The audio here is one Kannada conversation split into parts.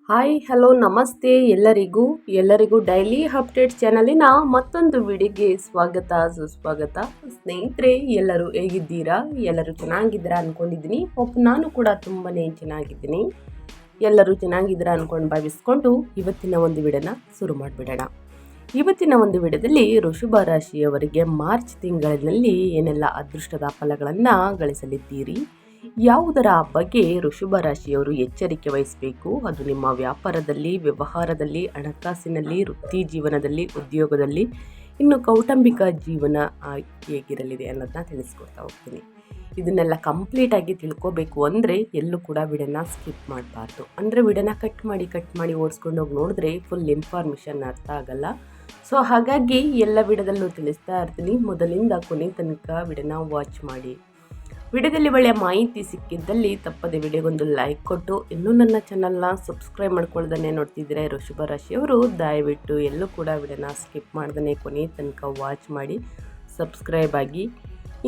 ಹಾಯ್ ಹಲೋ ನಮಸ್ತೆ ಎಲ್ಲರಿಗೂ ಡೈಲಿ ಅಪ್ಡೇಟ್ಸ್ ಚಾನಲಿನ ಮತ್ತೊಂದು ವಿಡಿಯೋಗೆ ಸ್ವಾಗತ ಸುಸ್ವಾಗತ. ಸ್ನೇಹಿತರೆ, ಎಲ್ಲರೂ ಹೇಗಿದ್ದೀರಾ? ಎಲ್ಲರೂ ಚೆನ್ನಾಗಿದ್ದೀರಾ ಅಂದ್ಕೊಂಡಿದ್ದೀನಿ. ನಾನು ಕೂಡ ತುಂಬಾ ಚೆನ್ನಾಗಿದ್ದೀನಿ. ಎಲ್ಲರೂ ಚೆನ್ನಾಗಿದ್ದೀರಾ ಅಂದ್ಕೊಂಡು ಭಾವಿಸ್ಕೊಂಡು ಇವತ್ತಿನ ಒಂದು ವಿಡಿಯೋನ ಶುರು ಮಾಡಿಬಿಡೋಣ. ಇವತ್ತಿನ ಒಂದು ವಿಡಿಯೋದಲ್ಲಿ ವೃಷಭ ರಾಶಿಯವರಿಗೆ ಮಾರ್ಚ್ ತಿಂಗಳಿನಲ್ಲಿ ಏನೆಲ್ಲ ಅದೃಷ್ಟದ ಫಲಗಳನ್ನು ಗಳಿಸಲಿದ್ದೀರಿ, ಯಾವುದರ ಬಗ್ಗೆ ವೃಷಭ ರಾಶಿಯವರು ಎಚ್ಚರಿಕೆ ವಹಿಸಬೇಕು, ಅದು ನಿಮ್ಮ ವ್ಯಾಪಾರದಲ್ಲಿ, ವ್ಯವಹಾರದಲ್ಲಿ, ಹಣಕಾಸಿನಲ್ಲಿ, ವೃತ್ತಿ ಜೀವನದಲ್ಲಿ, ಉದ್ಯೋಗದಲ್ಲಿ, ಇನ್ನು ಕೌಟುಂಬಿಕ ಜೀವನ ಹೇಗಿರಲಿದೆ ಅನ್ನೋದನ್ನ ತಿಳಿಸ್ಕೊಡ್ತಾ ಹೋಗ್ತೀನಿ. ಇದನ್ನೆಲ್ಲ ಕಂಪ್ಲೀಟಾಗಿ ತಿಳ್ಕೊಬೇಕು ಅಂದರೆ ಎಲ್ಲೂ ಕೂಡ ವಿಡಿಯೋನ ಸ್ಕಿಪ್ ಮಾಡಬಾರ್ದು. ಅಂದರೆ ವಿಡಿಯೋನ ಕಟ್ ಮಾಡಿ ಓಡಿಸ್ಕೊಂಡು ಹೋಗಿ ನೋಡಿದ್ರೆ ಫುಲ್ ಇನ್ಫಾರ್ಮೇಷನ್ ಅರ್ಥ ಆಗಲ್ಲ. ಸೊ ಹಾಗಾಗಿ ಎಲ್ಲ ವಿಡಿಯೋದಲ್ಲೂ ತಿಳಿಸ್ತಾ ಇರ್ತೀನಿ. ಮೊದಲಿಂದ ಕೊನೆ ತನಕ ವಿಡಿಯೋನ ವಾಚ್ ಮಾಡಿ. ವಿಡಿಯೋದಲ್ಲಿ ಒಳ್ಳೆಯ ಮಾಹಿತಿ ಸಿಕ್ಕಿದ್ದಲ್ಲಿ ತಪ್ಪದೆ ವಿಡಿಯೋಗೊಂದು ಲೈಕ್ ಕೊಟ್ಟು, ಇನ್ನೂ ನನ್ನ ಚಾನಲ್ನ ಸಬ್ಸ್ಕ್ರೈಬ್ ಮಾಡ್ಕೊಳ್ದೇ ನೋಡ್ತಿದ್ರೆ ವೃಷಭ ರಾಶಿಯವರು ದಯವಿಟ್ಟು ಎಲ್ಲೂ ಕೂಡ ವಿಡಿಯೋನ ಸ್ಕಿಪ್ ಮಾಡ್ದೇ ಕೊನೆ ತನಕ ವಾಚ್ ಮಾಡಿ ಸಬ್ಸ್ಕ್ರೈಬ್ ಆಗಿ.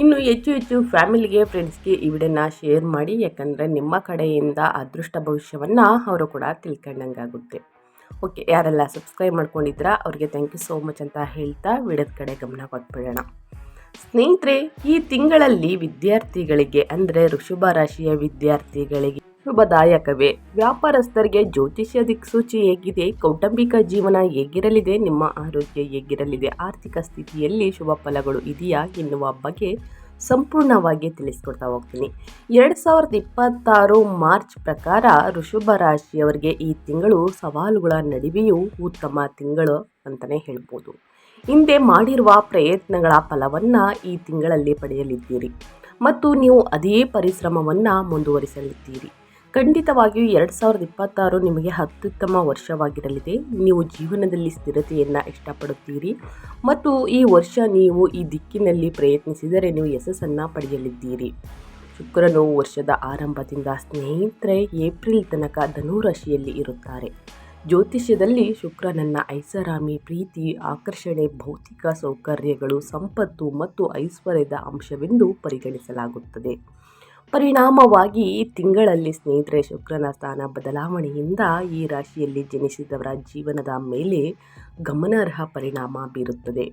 ಇನ್ನು ಹೆಚ್ಚು ಫ್ಯಾಮಿಲಿಗೆ, ಫ್ರೆಂಡ್ಸ್ಗೆ ಈ ವಿಡಿಯೋನ ಶೇರ್ ಮಾಡಿ. ಯಾಕಂದರೆ ನಿಮ್ಮ ಕಡೆಯಿಂದ ಅದೃಷ್ಟ ಭವಿಷ್ಯವನ್ನು ಅವರು ಕೂಡ ತಿಳ್ಕೊಂಡಂಗಾಗುತ್ತೆ. ಓಕೆ, ಯಾರೆಲ್ಲ ಸಬ್ಸ್ಕ್ರೈಬ್ ಮಾಡ್ಕೊಂಡಿದ್ದೀರಾ ಅವ್ರಿಗೆ ಥ್ಯಾಂಕ್ ಯು ಸೋ ಮಚ್ ಅಂತ ಹೇಳ್ತಾ ವಿಡಿಯೋದ ಕಡೆ ಗಮನ ಕೊಟ್ಬಿಡೋಣ. ಸ್ನೇಹಿತರೆ, ಈ ತಿಂಗಳಲ್ಲಿ ವಿದ್ಯಾರ್ಥಿಗಳಿಗೆ ಅಂದರೆ ವೃಷಭ ರಾಶಿಯ ವಿದ್ಯಾರ್ಥಿಗಳಿಗೆ ಶುಭದಾಯಕವೇ. ವ್ಯಾಪಾರಸ್ಥರಿಗೆ ಜ್ಯೋತಿಷ್ಯ ದಿಕ್ಸೂಚಿ ಹೇಗಿದೆ, ಕೌಟುಂಬಿಕ ಜೀವನ ಹೇಗಿರಲಿದೆ, ನಿಮ್ಮ ಆರೋಗ್ಯ ಹೇಗಿರಲಿದೆ, ಆರ್ಥಿಕ ಸ್ಥಿತಿಯಲ್ಲಿ ಶುಭ ಫಲಗಳು ಇದೆಯಾ ಎನ್ನುವ ಬಗ್ಗೆ ಸಂಪೂರ್ಣವಾಗಿ ತಿಳಿಸ್ಕೊಡ್ತಾ ಹೋಗ್ತೀನಿ. 2026 ಮಾರ್ಚ್ ಪ್ರಕಾರ ವೃಷಭ ರಾಶಿಯವರಿಗೆ ಈ ತಿಂಗಳು ಸವಾಲುಗಳ ನಡುವೆಯೂ ಉತ್ತಮ ತಿಂಗಳು ಅಂತಲೇ ಹೇಳ್ಬೋದು. ಹಿಂದೆ ಮಾಡಿರುವ ಪ್ರಯತ್ನಗಳ ಫಲವನ್ನು ಈ ತಿಂಗಳಲ್ಲಿ ಪಡೆಯಲಿದ್ದೀರಿ ಮತ್ತು ನೀವು ಅದೇ ಪರಿಶ್ರಮವನ್ನು ಮುಂದುವರಿಸಲಿದ್ದೀರಿ. ಖಂಡಿತವಾಗಿಯೂ 2026 ನಿಮಗೆ ಅತ್ಯುತ್ತಮ ವರ್ಷವಾಗಿರಲಿದೆ. ನೀವು ಜೀವನದಲ್ಲಿ ಸ್ಥಿರತೆಯನ್ನು ಇಷ್ಟಪಡುತ್ತೀರಿ ಮತ್ತು ಈ ವರ್ಷ ನೀವು ಈ ದಿಕ್ಕಿನಲ್ಲಿ ಪ್ರಯತ್ನಿಸಿದರೆ ನೀವು ಯಶಸ್ಸನ್ನು ಪಡೆಯಲಿದ್ದೀರಿ. ಶುಕ್ರನು ವರ್ಷದ ಆರಂಭದಿಂದ ಸ್ನೇಹಿತರೆ ಏಪ್ರಿಲ್ ತನಕ ಧನು ರಾಶಿಯಲ್ಲಿ ಇರುತ್ತಾರೆ. ಜ್ಯೋತಿಷ್ಯದಲ್ಲಿ ಶುಕ್ರನನ್ನ ಐಷಾರಾಮಿ, ಪ್ರೀತಿ, ಆಕರ್ಷಣೆ, ಭೌತಿಕ ಸೌಕರ್ಯಗಳು, ಸಂಪತ್ತು ಮತ್ತು ಐಶ್ವರ್ಯದ ಅಂಶವೆಂದು ಪರಿಗಣಿಸಲಾಗುತ್ತದೆ. ಪರಿಣಾಮವಾಗಿ ಈ ತಿಂಗಳಲ್ಲಿ ಸ್ನೇಹಿತರೆ ಶುಕ್ರನ ಸ್ಥಾನ ಬದಲಾವಣೆಯಿಂದ ಈ ರಾಶಿಯಲ್ಲಿ ಜನಿಸಿದವರ ಜೀವನದ ಮೇಲೆ ಗಮನಾರ್ಹ ಪರಿಣಾಮ ಬೀರುತ್ತದೆ.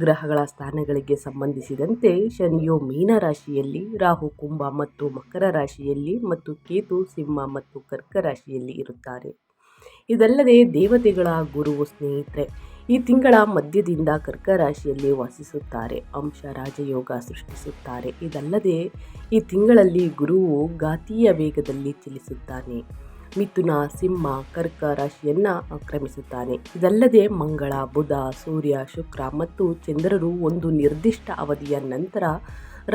ಗ್ರಹಗಳ ಸ್ಥಾನಗಳಿಗೆ ಸಂಬಂಧಿಸಿದಂತೆ ಶನಿಯು ಮೀನ ರಾಶಿಯಲ್ಲಿ, ರಾಹು ಕುಂಭ ಮತ್ತು ಮಕರ ರಾಶಿಯಲ್ಲಿ ಮತ್ತು ಕೇತು ಸಿಂಹ ಮತ್ತು ಕರ್ಕ ರಾಶಿಯಲ್ಲಿ ಇರುತ್ತಾರೆ. ಇದಲ್ಲದೆ ದೇವತೆಗಳ ಗುರುವು ಸ್ನೇಹಿತರೆ ಈ ತಿಂಗಳ ಮಧ್ಯದಿಂದ ಕರ್ಕ ರಾಶಿಯಲ್ಲಿ ವಾಸಿಸುತ್ತಾರೆ, ಅಂಶ ರಾಜಯೋಗ ಸೃಷ್ಟಿಸುತ್ತಾರೆ. ಇದಲ್ಲದೆ ಈ ತಿಂಗಳಲ್ಲಿ ಗುರುವು ಘಾತೀಯ ವೇಗದಲ್ಲಿ ಚಲಿಸುತ್ತಾನೆ, ಮಿಥುನ, ಸಿಂಹ, ಕರ್ಕ ರಾಶಿಯನ್ನು ಆಕ್ರಮಿಸುತ್ತಾನೆ. ಇದಲ್ಲದೆ ಮಂಗಳ, ಬುಧ, ಸೂರ್ಯ, ಶುಕ್ರ ಮತ್ತು ಚಂದ್ರರು ಒಂದು ನಿರ್ದಿಷ್ಟ ಅವಧಿಯ ನಂತರ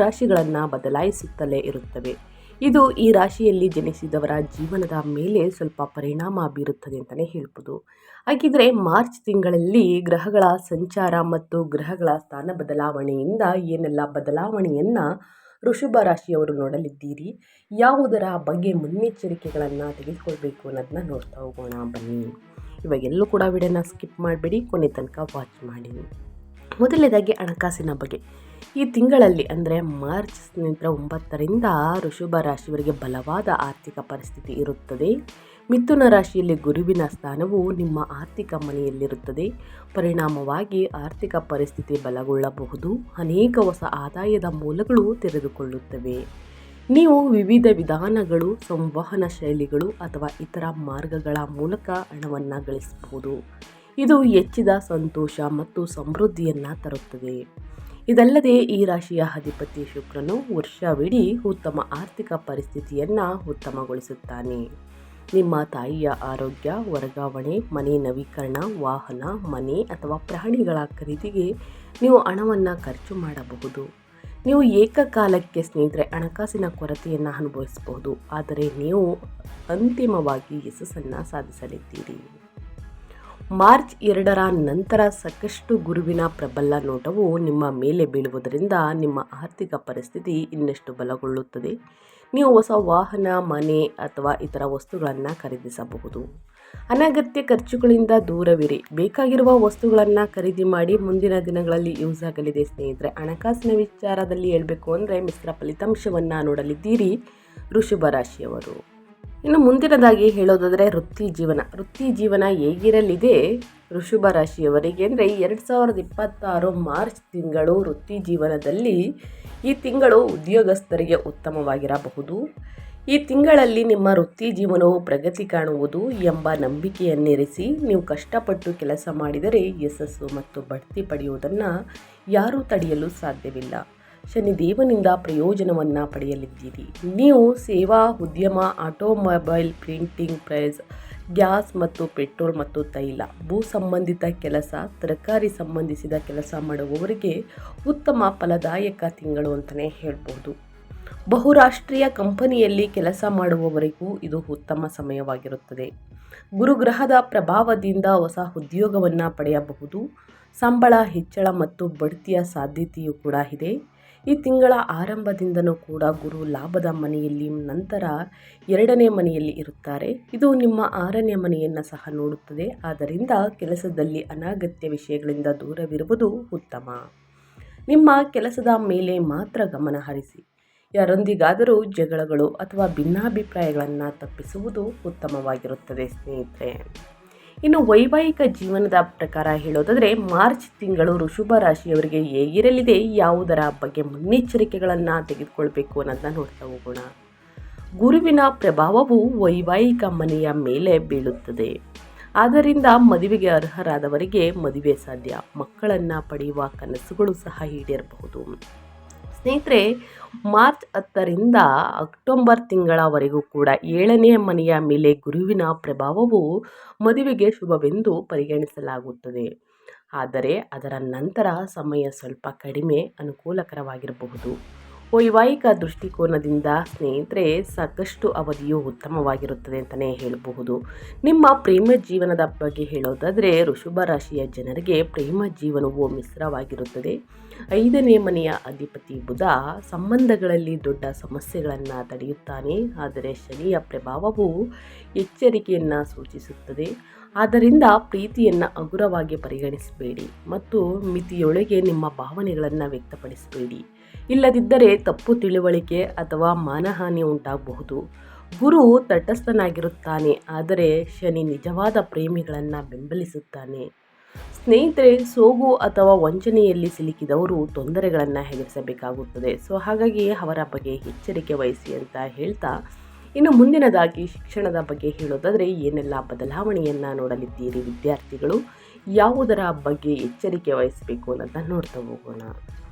ರಾಶಿಗಳನ್ನು ಬದಲಾಯಿಸುತ್ತಲೇ ಇರುತ್ತವೆ. ಇದು ಈ ರಾಶಿಯಲ್ಲಿ ಜನಿಸಿದವರ ಜೀವನದ ಮೇಲೆ ಸ್ವಲ್ಪ ಪರಿಣಾಮ ಬೀರುತ್ತದೆ ಅಂತಲೇ ಹೇಳ್ಬೋದು. ಹಾಗಿದ್ರೆ ಮಾರ್ಚ್ ತಿಂಗಳಲ್ಲಿ ಗ್ರಹಗಳ ಸಂಚಾರ ಮತ್ತು ಗ್ರಹಗಳ ಸ್ಥಾನ ಬದಲಾವಣೆಯಿಂದ ಏನೆಲ್ಲ ಬದಲಾವಣೆಯನ್ನು ವೃಷಭ ರಾಶಿಯವರು ನೋಡಲಿದ್ದೀರಿ, ಯಾವುದರ ಬಗ್ಗೆ ಮುನ್ನೆಚ್ಚರಿಕೆಗಳನ್ನು ತೆಗೆದುಕೊಳ್ಬೇಕು ಅನ್ನೋದನ್ನ ನೋಡ್ತಾ ಹೋಗೋಣ ಬನ್ನಿ. ಇವಾಗೆಲ್ಲೂ ಕೂಡ ವಿಡಿಯೋನ ಸ್ಕಿಪ್ ಮಾಡಬೇಡಿ, ಕೊನೆ ತನಕ ವಾಚ್ ಮಾಡಿ. ಮೊದಲನೇದಾಗಿ ಹಣಕಾಸಿನ ಬಗ್ಗೆ. ಈ ತಿಂಗಳಲ್ಲಿ ಅಂದರೆ ಮಾರ್ಚ್ 9ರಿಂದ ವೃಷಭ ರಾಶಿಯವರಿಗೆ ಬಲವಾದ ಆರ್ಥಿಕ ಪರಿಸ್ಥಿತಿ ಇರುತ್ತದೆ. ಮಿಥುನ ರಾಶಿಯಲ್ಲಿ ಗುರುವಿನ ಸ್ಥಾನವು ನಿಮ್ಮ ಆರ್ಥಿಕ ಮನೆಯಲ್ಲಿರುತ್ತದೆ. ಪರಿಣಾಮವಾಗಿ ಆರ್ಥಿಕ ಪರಿಸ್ಥಿತಿ ಬಲಗೊಳ್ಳಬಹುದು. ಅನೇಕ ಹೊಸ ಆದಾಯದ ಮೂಲಗಳು ತೆರೆದುಕೊಳ್ಳುತ್ತವೆ. ನೀವು ವಿವಿಧ ವಿಧಾನಗಳು, ಸಂವಹನ ಶೈಲಿಗಳು ಅಥವಾ ಇತರ ಮಾರ್ಗಗಳ ಮೂಲಕ ಹಣವನ್ನು ಗಳಿಸಬಹುದು. ಇದು ಹೆಚ್ಚಿದ ಸಂತೋಷ ಮತ್ತು ಸಮೃದ್ಧಿಯನ್ನು ತರುತ್ತದೆ. ಇದಲ್ಲದೆ ಈ ರಾಶಿಯ ಅಧಿಪತಿ ಶುಕ್ರನು ವರ್ಷವಿಡೀ ಉತ್ತಮ ಆರ್ಥಿಕ ಪರಿಸ್ಥಿತಿಯನ್ನು ಉತ್ತಮಗೊಳಿಸುತ್ತಾನೆ. ನಿಮ್ಮ ತಾಯಿಯ ಆರೋಗ್ಯ, ವರ್ಗಾವಣೆ, ಮನೆ ನವೀಕರಣ, ವಾಹನ, ಮನೆ ಅಥವಾ ಪ್ರಾಣಿಗಳ ಖರೀದಿಗೆ ನೀವು ಹಣವನ್ನು ಖರ್ಚು ಮಾಡಬಹುದು. ನೀವು ಏಕಕಾಲಕ್ಕೆ ಸ್ನೇಹಿತರೆ ಹಣಕಾಸಿನ ಕೊರತೆಯನ್ನು ಅನುಭವಿಸಬಹುದು, ಆದರೆ ನೀವು ಅಂತಿಮವಾಗಿ ಯಶಸ್ಸನ್ನು ಸಾಧಿಸಲಿದ್ದೀರಿ. ಮಾರ್ಚ್ 2ರ ನಂತರ ಸಾಕಷ್ಟು ಗುರುವಿನ ಪ್ರಬಲ ನೋಟವು ನಿಮ್ಮ ಮೇಲೆ ಬೀಳುವುದರಿಂದ ನಿಮ್ಮ ಆರ್ಥಿಕ ಪರಿಸ್ಥಿತಿ ಇನ್ನಷ್ಟು ಬಲಗೊಳ್ಳುತ್ತದೆ. ನೀವು ಹೊಸ ವಾಹನ, ಮನೆ ಅಥವಾ ಇತರ ವಸ್ತುಗಳನ್ನು ಖರೀದಿಸಬಹುದು. ಅನಗತ್ಯ ಖರ್ಚುಗಳಿಂದ ದೂರವಿರಿ. ಬೇಕಾಗಿರುವ ವಸ್ತುಗಳನ್ನು ಖರೀದಿ ಮಾಡಿ, ಮುಂದಿನ ದಿನಗಳಲ್ಲಿ ಯೂಸ್ ಆಗಲಿದೆ. ಸ್ನೇಹಿತರೆ, ಹಣಕಾಸಿನ ವಿಚಾರದಲ್ಲಿ ಹೇಳಬೇಕು ಅಂದರೆ ಮಿಶ್ರ ಫಲಿತಾಂಶವನ್ನು ನೋಡಲಿದ್ದೀರಿ ವೃಷಭ ರಾಶಿಯವರು. ಇನ್ನು ಮುಂದಿನದಾಗಿ ಹೇಳೋದಾದರೆ ವೃತ್ತಿ ಜೀವನ ಹೇಗಿರಲಿದೆ ವೃಷಭ ರಾಶಿಯವರಿಗೆ ಅಂದರೆ 2026 ಮಾರ್ಚ್ ತಿಂಗಳು ವೃತ್ತಿ ಜೀವನದಲ್ಲಿ ಈ ತಿಂಗಳು ಉದ್ಯೋಗಸ್ಥರಿಗೆ ಉತ್ತಮವಾಗಿರಬಹುದು. ಈ ತಿಂಗಳಲ್ಲಿ ನಿಮ್ಮ ವೃತ್ತಿ ಜೀವನವು ಪ್ರಗತಿ ಕಾಣುವುದು ಎಂಬ ನಂಬಿಕೆಯನ್ನಿರಿಸಿ ನೀವು ಕಷ್ಟಪಟ್ಟು ಕೆಲಸ ಮಾಡಿದರೆ ಯಶಸ್ಸು ಮತ್ತು ಬಡ್ತಿ ಪಡೆಯುವುದನ್ನು ಯಾರೂ ತಡೆಯಲು ಸಾಧ್ಯವಿಲ್ಲ. ಶನಿದೇವನಿಂದ ಪ್ರಯೋಜನವನ್ನು ಪಡೆಯಲಿದ್ದೀರಿ. ನೀವು ಸೇವಾ ಉದ್ಯಮ, ಆಟೋಮೊಬೈಲ್, ಪ್ರಿಂಟಿಂಗ್ ಪ್ರೆಸ್, ಗ್ಯಾಸ್ ಮತ್ತು ಪೆಟ್ರೋಲ್ ಮತ್ತು ತೈಲ, ಭೂ ಸಂಬಂಧಿತ ಕೆಲಸ, ತರಕಾರಿ ಸಂಬಂಧಿಸಿದ ಕೆಲಸ ಮಾಡುವವರಿಗೆ ಉತ್ತಮ ಫಲದಾಯಕ ತಿಂಗಳು ಅಂತಲೇ ಹೇಳ್ಬೋದು. ಬಹುರಾಷ್ಟ್ರೀಯ ಕಂಪನಿಯಲ್ಲಿ ಕೆಲಸ ಮಾಡುವವರಿಗೂ ಇದು ಉತ್ತಮ ಸಮಯವಾಗಿರುತ್ತದೆ. ಗುರುಗ್ರಹದ ಪ್ರಭಾವದಿಂದ ಹೊಸ ಉದ್ಯೋಗವನ್ನು ಪಡೆಯಬಹುದು. ಸಂಬಳ ಹೆಚ್ಚಳ ಮತ್ತು ಬಡ್ತಿಯ ಸಾಧ್ಯತೆಯೂ ಕೂಡ ಇದೆ. ಈ ತಿಂಗಳ ಆರಂಭದಿಂದನೂ ಕೂಡ ಗುರು ಲಾಭದ ಮನೆಯಲ್ಲಿ, ನಂತರ 2ನೇ ಮನೆಯಲ್ಲಿ ಇರುತ್ತಾರೆ. ಇದು ನಿಮ್ಮ 6ನೇ ಮನೆಯನ್ನು ಸಹ ನೋಡುತ್ತದೆ. ಆದ್ದರಿಂದ ಕೆಲಸದಲ್ಲಿ ಅನಗತ್ಯ ವಿಷಯಗಳಿಂದ ದೂರವಿರುವುದು ಉತ್ತಮ. ನಿಮ್ಮ ಕೆಲಸದ ಮೇಲೆ ಮಾತ್ರ ಗಮನ ಹರಿಸಿ. ಯಾರೊಂದಿಗಾದರೂ ಜಗಳಗಳು ಅಥವಾ ಭಿನ್ನಾಭಿಪ್ರಾಯಗಳನ್ನು ತಪ್ಪಿಸುವುದು ಉತ್ತಮವಾಗಿರುತ್ತದೆ ಸ್ನೇಹಿತರೆ. ಇನ್ನು ವೈವಾಹಿಕ ಜೀವನದ ಪ್ರಕಾರ ಹೇಳೋದಾದರೆ ಮಾರ್ಚ್ ತಿಂಗಳು ವೃಷಭ ರಾಶಿಯವರಿಗೆ ಹೇಗಿರಲಿದೆ, ಯಾವುದರ ಬಗ್ಗೆ ಮುನ್ನೆಚ್ಚರಿಕೆಗಳನ್ನು ತೆಗೆದುಕೊಳ್ಬೇಕು ಅನ್ನೋದನ್ನ ನೋಡ್ತಾ ಹೋಗೋಣ. ಗುರುವಿನ ಪ್ರಭಾವವು ವೈವಾಹಿಕ ಮನೆಯ ಮೇಲೆ ಬೀಳುತ್ತದೆ. ಆದ್ದರಿಂದ ಮದುವೆಗೆ ಅರ್ಹರಾದವರಿಗೆ ಮದುವೆ ಸಾಧ್ಯ. ಮಕ್ಕಳನ್ನು ಪಡೆಯುವ ಕನಸುಗಳು ಸಹ ಈಡೇರಬಹುದು. ಸ್ನೇಹಿತರೆ, ಮಾರ್ಚ್ 10ರಿಂದ ಅಕ್ಟೋಬರ್ ತಿಂಗಳವರೆಗೂ ಕೂಡ 7ನೇ ಮನೆಯ ಮೇಲೆ ಗುರುವಿನ ಪ್ರಭಾವವು ಮದುವೆಗೆ ಶುಭವೆಂದು ಪರಿಗಣಿಸಲಾಗುತ್ತದೆ. ಆದರೆ ಅದರ ನಂತರ ಸಮಯ ಸ್ವಲ್ಪ ಕಡಿಮೆ ಅನುಕೂಲಕರವಾಗಿರಬಹುದು. ವೈವಾಹಿಕ ದೃಷ್ಟಿಕೋನದಿಂದ ಸ್ನೇಹಿತರೆ ಸಾಕಷ್ಟು ಅವಧಿಯು ಉತ್ತಮವಾಗಿರುತ್ತದೆ ಅಂತಲೇ ಹೇಳಬಹುದು. ನಿಮ್ಮ ಪ್ರೇಮ ಜೀವನದ ಬಗ್ಗೆ ಹೇಳೋದಾದರೆ ವೃಷಭ ರಾಶಿಯ ಜನರಿಗೆ ಪ್ರೇಮ ಜೀವನವು ಮಿಶ್ರವಾಗಿರುತ್ತದೆ. 5ನೇ ಮನೆಯ ಅಧಿಪತಿ ಬುಧ ಸಂಬಂಧಗಳಲ್ಲಿ ದೊಡ್ಡ ಸಮಸ್ಯೆಗಳನ್ನು ತಡೆಯುತ್ತಾನೆ. ಆದರೆ ಶನಿಯ ಪ್ರಭಾವವು ಎಚ್ಚರಿಕೆಯನ್ನು ಸೂಚಿಸುತ್ತದೆ. ಆದ್ದರಿಂದ ಪ್ರೀತಿಯನ್ನು ಹಗುರವಾಗಿ ಪರಿಗಣಿಸಬೇಡಿ ಮತ್ತು ಮಿತಿಯೊಳಗೆ ನಿಮ್ಮ ಭಾವನೆಗಳನ್ನು ವ್ಯಕ್ತಪಡಿಸಬೇಡಿ. ಇಲ್ಲದಿದ್ದರೆ ತಪ್ಪು ತಿಳುವಳಿಕೆ ಅಥವಾ ಮಾನಹಾನಿ ಉಂಟಾಗಬಹುದು. ಗುರು ತಟಸ್ಥನಾಗಿರುತ್ತಾನೆ, ಆದರೆ ಶನಿ ನಿಜವಾದ ಪ್ರೇಮಿಗಳನ್ನು ಬೆಂಬಲಿಸುತ್ತಾನೆ. ಸ್ನೇಹಿತರೆ, ಸೋಗು ಅಥವಾ ವಂಚನೆಯಲ್ಲಿ ಸಿಲುಕಿದವರು ತೊಂದರೆಗಳನ್ನು ಎದುರಿಸಬೇಕಾಗುತ್ತದೆ. ಹಾಗಾಗಿ ಅವರ ಬಗ್ಗೆ ಎಚ್ಚರಿಕೆ ವಹಿಸಿ ಅಂತ ಹೇಳ್ತಾ, ಇನ್ನು ಮುಂದಿನದಾಗಿ ಶಿಕ್ಷಣದ ಬಗ್ಗೆ ಹೇಳೋದಾದರೆ ಏನೆಲ್ಲ ಬದಲಾವಣೆಯನ್ನು ನೋಡಲಿದ್ದೀರಿ ವಿದ್ಯಾರ್ಥಿಗಳು, ಯಾವುದರ ಬಗ್ಗೆ ಎಚ್ಚರಿಕೆ ವಹಿಸಬೇಕು ಅನ್ನೋದನ್ನು ನೋಡ್ತಾ ಹೋಗೋಣ.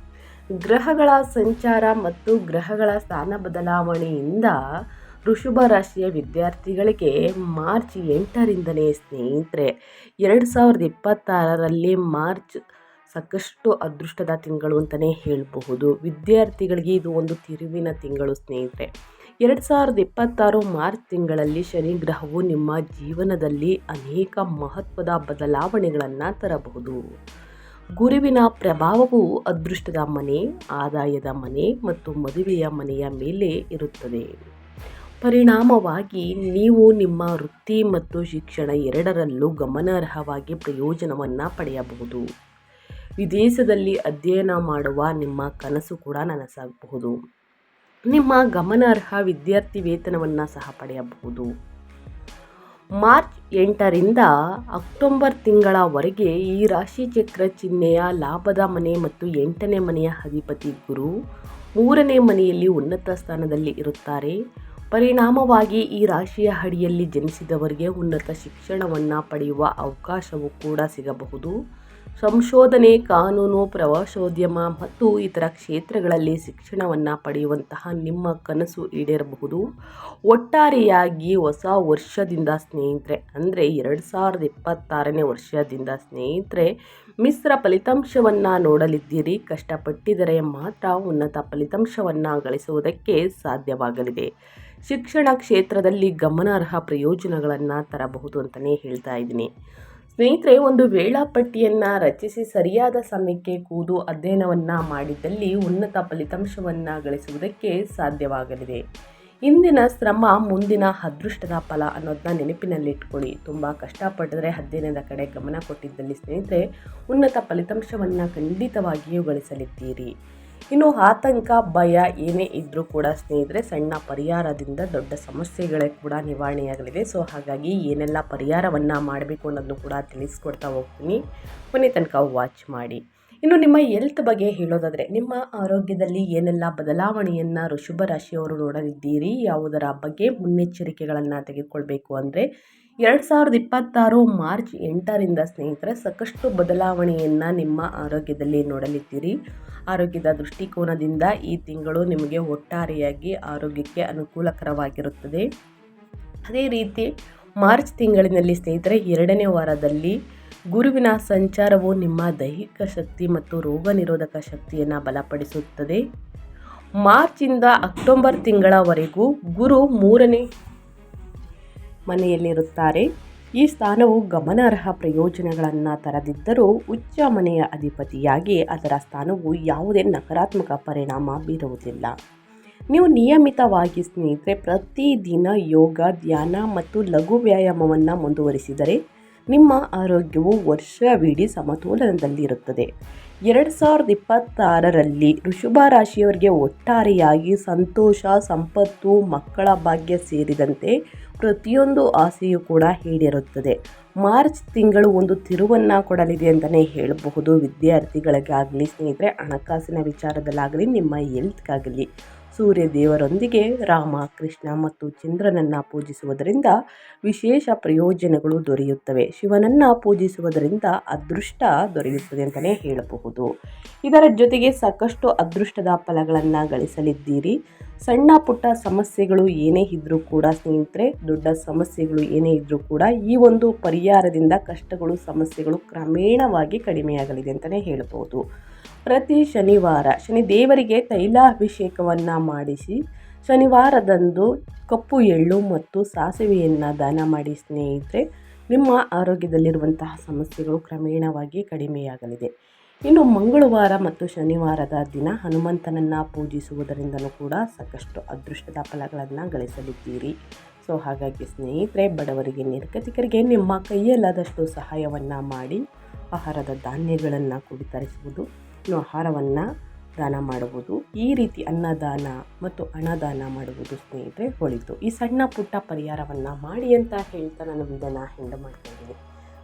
ಗ್ರಹಗಳ ಸಂಚಾರ ಮತ್ತು ಗ್ರಹಗಳ ಸ್ಥಾನ ಬದಲಾವಣೆಯಿಂದ ವೃಷಭ ರಾಶಿಯ ವಿದ್ಯಾರ್ಥಿಗಳಿಗೆ ಮಾರ್ಚ್ 8ರಿಂದನೇ ಸ್ನೇಹಿತರೆ 2026ರಲ್ಲಿ ಮಾರ್ಚ್ ಸಾಕಷ್ಟು ಅದೃಷ್ಟದ ತಿಂಗಳು ಅಂತಲೇ ಹೇಳಬಹುದು. ವಿದ್ಯಾರ್ಥಿಗಳಿಗೆ ಇದು ಒಂದು ತಿರುವಿನ ತಿಂಗಳು ಸ್ನೇಹಿತರೆ. 2026 ಮಾರ್ಚ್ ತಿಂಗಳಲ್ಲಿ ಶನಿ ಗ್ರಹವು ನಿಮ್ಮ ಜೀವನದಲ್ಲಿ ಅನೇಕ ಮಹತ್ವದ ಬದಲಾವಣೆಗಳನ್ನು ತರಬಹುದು. ಗುರುವಿನ ಪ್ರಭಾವವು ಅದೃಷ್ಟದ ಮನೆ, ಆದಾಯದ ಮನೆ ಮತ್ತು ಮದುವೆಯ ಮನೆಯ ಮೇಲೆ ಇರುತ್ತದೆ. ಪರಿಣಾಮವಾಗಿ ನೀವು ನಿಮ್ಮ ವೃತ್ತಿ ಮತ್ತು ಶಿಕ್ಷಣ ಎರಡರಲ್ಲೂ ಗಮನಾರ್ಹವಾಗಿ ಪ್ರಯೋಜನವನ್ನು ಪಡೆಯಬಹುದು. ವಿದೇಶದಲ್ಲಿ ಅಧ್ಯಯನ ಮಾಡುವ ನಿಮ್ಮ ಕನಸು ಕೂಡ ನನಸಾಗಬಹುದು. ನಿಮ್ಮ ಗಮನಾರ್ಹ ವಿದ್ಯಾರ್ಥಿ ವೇತನವನ್ನು ಸಹ ಪಡೆಯಬಹುದು. ಮಾರ್ಚ್ 8ರಿಂದ ಅಕ್ಟೋಬರ್ ತಿಂಗಳವರೆಗೆ ಈ ರಾಶಿ ಚಕ್ರ ಚಿಹ್ನೆಯ ಲಾಭದ ಮನೆ ಮತ್ತು 8ನೇ ಮನೆಯ ಅಧಿಪತಿ ಗುರು 3ನೇ ಮನೆಯಲ್ಲಿ ಉನ್ನತ ಸ್ಥಾನದಲ್ಲಿ ಇರುತ್ತಾರೆ. ಪರಿಣಾಮವಾಗಿ ಈ ರಾಶಿಯ ಅಡಿಯಲ್ಲಿ ಜನಿಸಿದವರಿಗೆ ಉನ್ನತ ಶಿಕ್ಷಣವನ್ನು ಪಡೆಯುವ ಅವಕಾಶವೂ ಕೂಡ ಸಿಗಬಹುದು. ಸಂಶೋಧನೆ, ಕಾನೂನು, ಪ್ರವಾಸೋದ್ಯಮ ಮತ್ತು ಇತರ ಕ್ಷೇತ್ರಗಳಲ್ಲಿ ಶಿಕ್ಷಣವನ್ನು ಪಡೆಯುವಂತಹ ನಿಮ್ಮ ಕನಸು ಈಡೇರಬಹುದು. ಒಟ್ಟಾರೆಯಾಗಿ ಹೊಸ ವರ್ಷದಿಂದ ಸ್ನೇಹಿತರೆ, ಅಂದರೆ 2026ನೇ ವರ್ಷದಿಂದ ಸ್ನೇಹಿತರೆ ಮಿಶ್ರ ಫಲಿತಾಂಶವನ್ನು ನೋಡಲಿದ್ದೀರಿ. ಕಷ್ಟಪಟ್ಟಿದ್ದರೆ ಮಾತ್ರ ಉನ್ನತ ಫಲಿತಾಂಶವನ್ನು ಗಳಿಸುವುದಕ್ಕೆ ಸಾಧ್ಯವಾಗಲಿದೆ. ಶಿಕ್ಷಣ ಕ್ಷೇತ್ರದಲ್ಲಿ ಗಮನಾರ್ಹ ಪ್ರಯೋಜನಗಳನ್ನು ತರಬಹುದು ಅಂತಲೇ ಹೇಳ್ತಾ ಇದ್ದೀನಿ ಸ್ನೇಹಿತರೆ. ಒಂದು ವೇಳಾಪಟ್ಟಿಯನ್ನು ರಚಿಸಿ ಸರಿಯಾದ ಸಮಯಕ್ಕೆ ಕೂದು ಅಧ್ಯಯನವನ್ನು ಮಾಡಿದ್ದಲ್ಲಿ ಉನ್ನತ ಫಲಿತಾಂಶವನ್ನು ಗಳಿಸುವುದಕ್ಕೆ ಸಾಧ್ಯವಾಗಲಿದೆ. ಇಂದಿನ ಶ್ರಮ ಮುಂದಿನ ಅದೃಷ್ಟದ ಫಲ ಅನ್ನೋದನ್ನ ನೆನಪಿನಲ್ಲಿಟ್ಕೊಳ್ಳಿ. ತುಂಬ ಕಷ್ಟಪಟ್ಟಿದ್ರೆ ಅಧ್ಯಯನದ ಕಡೆ ಗಮನ ಕೊಟ್ಟಿದ್ದಲ್ಲಿ ಸ್ನೇಹಿತರೆ ಉನ್ನತ ಫಲಿತಾಂಶವನ್ನು ಖಂಡಿತವಾಗಿಯೂ ಗಳಿಸಲಿದ್ದೀರಿ. ಇನ್ನು ಆತಂಕ ಭಯ ಏನೇ ಇದ್ದರೂ ಕೂಡ ಸ್ನೇಹಿತರೆ ಸಣ್ಣ ಪರಿಹಾರದಿಂದ ದೊಡ್ಡ ಸಮಸ್ಯೆಗಳೇ ಕೂಡ ನಿವಾರಣೆಯಾಗಲಿದೆ. ಸೊ ಹಾಗಾಗಿ ಏನೆಲ್ಲ ಪರಿಹಾರವನ್ನು ಮಾಡಬೇಕು ಅನ್ನೋದನ್ನು ಕೂಡ ತಿಳಿಸ್ಕೊಡ್ತಾ ಹೋಗ್ತೀನಿ, ಕೊನೆ ತನಕ ವಾಚ್ ಮಾಡಿ. ಇನ್ನು ನಿಮ್ಮ ಹೆಲ್ತ್ ಬಗ್ಗೆ ಹೇಳೋದಾದರೆ, ನಿಮ್ಮ ಆರೋಗ್ಯದಲ್ಲಿ ಏನೆಲ್ಲ ಬದಲಾವಣೆಯನ್ನು ವೃಷಭ ರಾಶಿಯವರು ನೋಡಲಿದ್ದೀರಿ, ಯಾವುದರ ಬಗ್ಗೆ ಮುನ್ನೆಚ್ಚರಿಕೆಗಳನ್ನು ತೆಗೆದುಕೊಳ್ಬೇಕು ಅಂದರೆ 2026 ಮಾರ್ಚ್ 8ರಿಂದ ಸ್ನೇಹಿತರೆ ಸಾಕಷ್ಟು ಬದಲಾವಣೆಯನ್ನು ನಿಮ್ಮ ಆರೋಗ್ಯದಲ್ಲಿ ನೋಡಲಿದ್ದೀರಿ. ಆರೋಗ್ಯದ ದೃಷ್ಟಿಕೋನದಿಂದ ಈ ತಿಂಗಳು ನಿಮಗೆ ಒಟ್ಟಾರೆಯಾಗಿ ಆರೋಗ್ಯಕ್ಕೆ ಅನುಕೂಲಕರವಾಗಿರುತ್ತದೆ. ಅದೇ ರೀತಿ ಮಾರ್ಚ್ ತಿಂಗಳಿನಲ್ಲಿ ಸ್ನೇಹಿತರೆ 2ನೇ ವಾರದಲ್ಲಿ ಗುರುವಿನ ಸಂಚಾರವು ನಿಮ್ಮ ದೈಹಿಕ ಶಕ್ತಿ ಮತ್ತು ರೋಗ ನಿರೋಧಕ ಶಕ್ತಿಯನ್ನು ಬಲಪಡಿಸುತ್ತದೆ. ಮಾರ್ಚಿಂದ ಅಕ್ಟೋಬರ್ ತಿಂಗಳವರೆಗೂ ಗುರು 3ನೇ ಮನೆಯಲ್ಲಿರುತ್ತಾರೆ. ಈ ಸ್ಥಾನವು ಗಮನಾರ್ಹ ಪ್ರಯೋಜನಗಳನ್ನು ತರದಿದ್ದರೂ ಉಚ್ಚ ಮನೆಯ ಅಧಿಪತಿಯಾಗಿ ಅದರ ಸ್ಥಾನವು ಯಾವುದೇ ನಕಾರಾತ್ಮಕ ಪರಿಣಾಮ ಬೀರುವುದಿಲ್ಲ. ನೀವು ನಿಯಮಿತವಾಗಿ ಸ್ನೇಹಿತರೆ ಪ್ರತಿದಿನ ಯೋಗ, ಧ್ಯಾನ ಮತ್ತು ಲಘು ವ್ಯಾಯಾಮವನ್ನು ಮುಂದುವರಿಸಿದರೆ ನಿಮ್ಮ ಆರೋಗ್ಯವು ವರ್ಷವಿಡೀ ಸಮತೋಲನದಲ್ಲಿರುತ್ತದೆ. 2026ರಲ್ಲಿ ವೃಷಭ ರಾಶಿಯವರಿಗೆ ಒಟ್ಟಾರೆಯಾಗಿ ಸಂತೋಷ, ಸಂಪತ್ತು, ಮಕ್ಕಳ ಭಾಗ್ಯ ಸೇರಿದಂತೆ ಪ್ರತಿಯೊಂದು ಆಸೆಯೂ ಕೂಡ ಈಡೇರುತ್ತದೆ. ಮಾರ್ಚ್ ತಿಂಗಳು ಒಂದು ತಿರುವನ್ನು ಕೊಡಲಿದೆ ಅಂತಲೇ ಹೇಳಬಹುದು. ವಿದ್ಯಾರ್ಥಿಗಳಿಗಾಗಲಿ ಸ್ನೇಹಿತರೆ, ಹಣಕಾಸಿನ ವಿಚಾರದಲ್ಲಾಗಲಿ, ನಿಮ್ಮ ಹೆಲ್ತ್ಗಾಗಲಿ ಸೂರ್ಯ ದೇವರೊಂದಿಗೆ ರಾಮ, ಕೃಷ್ಣ ಮತ್ತು ಚಂದ್ರನನ್ನು ಪೂಜಿಸುವುದರಿಂದ ವಿಶೇಷ ಪ್ರಯೋಜನಗಳು ದೊರೆಯುತ್ತವೆ. ಶಿವನನ್ನು ಪೂಜಿಸುವುದರಿಂದ ಅದೃಷ್ಟ ದೊರೆಯುತ್ತದೆ ಅಂತಲೇ ಹೇಳಬಹುದು. ಇದರ ಜೊತೆಗೆ ಸಾಕಷ್ಟು ಅದೃಷ್ಟದ ಫಲಗಳನ್ನು ಗಳಿಸಲಿದ್ದೀರಿ. ಸಣ್ಣ ಪುಟ್ಟ ಸಮಸ್ಯೆಗಳು ಏನೇ ಇದ್ದರೂ ಕೂಡ ಸ್ನೇಹಿತರೆ, ದೊಡ್ಡ ಸಮಸ್ಯೆಗಳು ಏನೇ ಇದ್ದರೂ ಕೂಡ ಈ ಒಂದು ಪರಿಹಾರದಿಂದ ಕಷ್ಟಗಳು, ಸಮಸ್ಯೆಗಳು ಕ್ರಮೇಣವಾಗಿ ಕಡಿಮೆಯಾಗಲಿದೆ ಅಂತಲೇ ಹೇಳಬಹುದು. ಪ್ರತಿ ಶನಿವಾರ ಶನಿದೇವರಿಗೆ ತೈಲಾಭಿಷೇಕವನ್ನು ಮಾಡಿಸಿ ಶನಿವಾರದಂದು ಕಪ್ಪು ಎಳ್ಳು ಮತ್ತು ಸಾಸಿವೆಯನ್ನು ದಾನ ಮಾಡಿ ಸ್ನೇಹಿತರೆ, ನಿಮ್ಮ ಆರೋಗ್ಯದಲ್ಲಿರುವಂತಹ ಸಮಸ್ಯೆಗಳು ಕ್ರಮೇಣವಾಗಿ ಕಡಿಮೆಯಾಗಲಿದೆ. ಇನ್ನು ಮಂಗಳವಾರ ಮತ್ತು ಶನಿವಾರದ ದಿನ ಹನುಮಂತನನ್ನು ಪೂಜಿಸುವುದರಿಂದಲೂ ಕೂಡ ಸಾಕಷ್ಟು ಅದೃಷ್ಟದ ಫಲಗಳನ್ನು ಗಳಿಸಲಿದ್ದೀರಿ. ಸೊ ಹಾಗಾಗಿ ಸ್ನೇಹಿತರೆ, ಬಡವರಿಗೆ, ನಿರ್ಗತಿಕರಿಗೆ ನಿಮ್ಮ ಕೈಯಲ್ಲಾದಷ್ಟು ಸಹಾಯವನ್ನು ಮಾಡಿ ಆಹಾರದ ಧಾನ್ಯಗಳನ್ನು ತರಿಸುವುದು, ಇನ್ನು ಆಹಾರವನ್ನು ದಾನ ಮಾಡುವುದು, ಈ ರೀತಿ ಅನ್ನದಾನ ಮತ್ತು ಹಣದಾನ ಮಾಡುವುದು ಸ್ನೇಹಿತರೆ ಒಳಿತು. ಈ ಸಣ್ಣ ಪುಟ್ಟ ಪರಿಹಾರವನ್ನು ಮಾಡಿ ಅಂತ ಹೇಳ್ತಾ ನಾನು ವಿಡಿಯೋನ ಎಂಡ್ ಮಾಡ್ತಿದ್ದೀನಿ.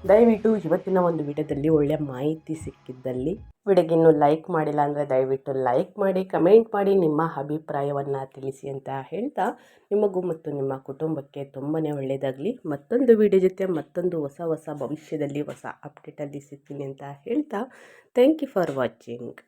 ದಯವಿಟ್ಟು ಇವತ್ತಿನ ಒಂದು ವಿಡಿಯೋದಲ್ಲಿ ಒಳ್ಳೆಯ ಮಾಹಿತಿ ಸಿಕ್ಕಿದ್ದಲ್ಲಿ ವಿಡಿಯೋಗೆ ಇನ್ನೂ ಲೈಕ್ ಮಾಡಿಲ್ಲ ಅಂದರೆ ದಯವಿಟ್ಟು ಲೈಕ್ ಮಾಡಿ, ಕಮೆಂಟ್ ಮಾಡಿ, ನಿಮ್ಮ ಅಭಿಪ್ರಾಯವನ್ನು ತಿಳಿಸಿ ಅಂತ ಹೇಳ್ತಾ, ನಿಮಗೂ ಮತ್ತು ನಿಮ್ಮ ಕುಟುಂಬಕ್ಕೆ ತುಂಬಾ ಒಳ್ಳೆಯದಾಗಲಿ. ಮತ್ತೊಂದು ವಿಡಿಯೋ ಜೊತೆ ಮತ್ತೊಂದು ಹೊಸ ಭವಿಷ್ಯದಲ್ಲಿ ಹೊಸ ಅಪ್ಡೇಟಲ್ಲಿ ಸಿಗ್ತೀನಿ ಅಂತ ಹೇಳ್ತಾ, ಥ್ಯಾಂಕ್ ಯು ಫಾರ್ ವಾಚಿಂಗ್.